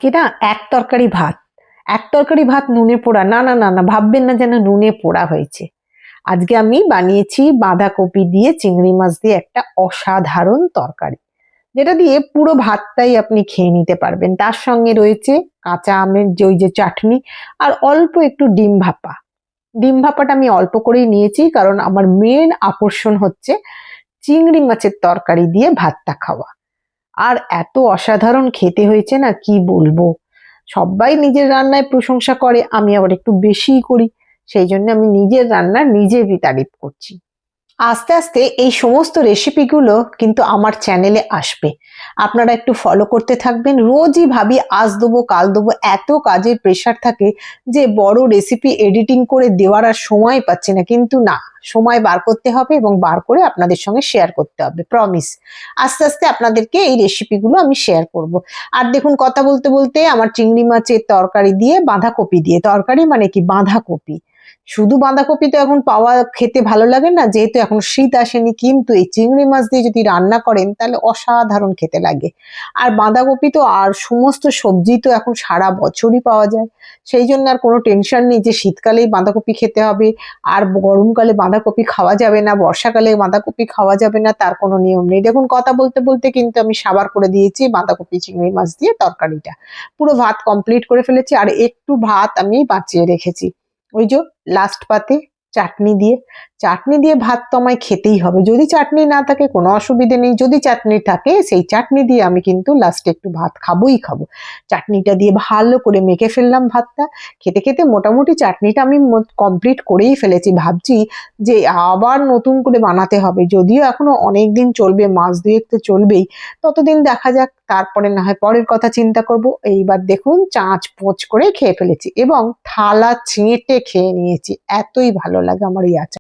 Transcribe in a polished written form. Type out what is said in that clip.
কি না, এক তরকারি ভাত, এক তরকারি ভাত নুনে পোড়া, না না না না, ভাববেন না যেন নুনে পোড়া হয়েছে। আজকে আমি বানিয়েছি বাঁধাকপি দিয়ে চিংড়ি মাছ দিয়ে একটা অসাধারণ তরকারি, যেটা দিয়ে পুরো ভাতটাই আপনি খেয়ে নিতে পারবেন। তার সঙ্গে রয়েছে কাঁচা আমের যে ওই যে চাটনি, আর অল্প একটু ডিম ভাপা। ডিম ভাপাটা আমি অল্প করেই নিয়েছি, কারণ আমার মেন আকর্ষণ হচ্ছে চিংড়ি মাছের তরকারি দিয়ে ভাতটা খাওয়া। আর এত অসাধারণ খেতে হয়েছে না, কি বলবো। সবাই নিজের রান্নায় প্রশংসা করে, আমি আবার একটু বেশিই করি। সেই জন্য আমি নিজের রান্নার নিজেরই তারিফ করছি। আস্তে আস্তে এই সমস্ত রেসিপিগুলো কিন্তু আমার চ্যানেলে আসবে, আপনারা একটু ফলো করতে থাকবেন। রোজই ভাবি আজ দেবো কাল দেবো, এত কাজের প্রেশার থাকে যে বড় রেসিপি এডিটিং করে দেওয়ার আর সময় পাচ্ছি না। কিন্তু না, সময় বার করতে হবে এবং বার করে আপনাদের সঙ্গে শেয়ার করতে হবে, প্রমিস। আস্তে আস্তে আপনাদেরকে এই রেসিপিগুলো আমি শেয়ার করব। আর দেখুন, কথা বলতে বলতে আমার চিংড়ি মাছের তরকারি দিয়ে বাঁধাকপি দিয়ে তরকারি, মানে কি বাঁধাকপি, শুধু বাঁধাকপি তো এখন পাওয়া খেতে ভালো লাগে না, যেহেতু এখন শীত আসেনি। কিন্তু এই চিংড়ি মাছ দিয়ে যদি রান্না করেন তাহলে অসাধারণ খেতে লাগে। আর বাঁধাকপি তো আর সমস্ত সবজি তো এখন সারা বছরই পাওয়া যায়। সেই জন্য আর কোনো টেনশন নেই যে শীতকালেই বাঁধাকপি খেতে হবে আর গরমকালে বাঁধাকপি খাওয়া যাবে না, বর্ষাকালে বাঁধাকপি খাওয়া যাবে না, তার কোনো নিয়ম নেই। দেখুন, কথা বলতে বলতে কিন্তু আমি সাবার করে দিয়েছি বাঁধাকপি চিংড়ি মাছ দিয়ে তরকারিটা। পুরো ভাত কমপ্লিট করে ফেলেছি, আর একটু ভাত আমি বাঁচিয়ে রেখেছি। ওই যে লাস্ট পাতে চাটনি দিয়ে ভাত তো আমায় খেতেই হবে। যদি চাটনি না থাকে কোনো অসুবিধে নেই, যদি চাটনি থাকে সেই চাটনি দিয়ে আমি কিন্তু লাস্টে একটু ভাত খাবোই খাবো। চাটনিটা দিয়ে ভালো করে মেখে ফেললাম ভাতটা। খেতে খেতে মোটামুটি চাটনিটা আমি কমপ্লিট করেই ফেলেছি। ভাবছি যে আবার নতুন করে বানাতে হবে, যদিও এখনো অনেক দিন চলবে, মাস দুয়েক তো চলবেই। ততদিন দেখা যাক, তারপরে না হয় পরের কথা চিন্তা করব। এইবার দেখুন, চাঁচ পোঁচ করে খেয়ে ফেলেছি এবং থালা ছেঁটে খেয়ে নিয়েছি। এতই ভালো লাগে আমার এই আচার।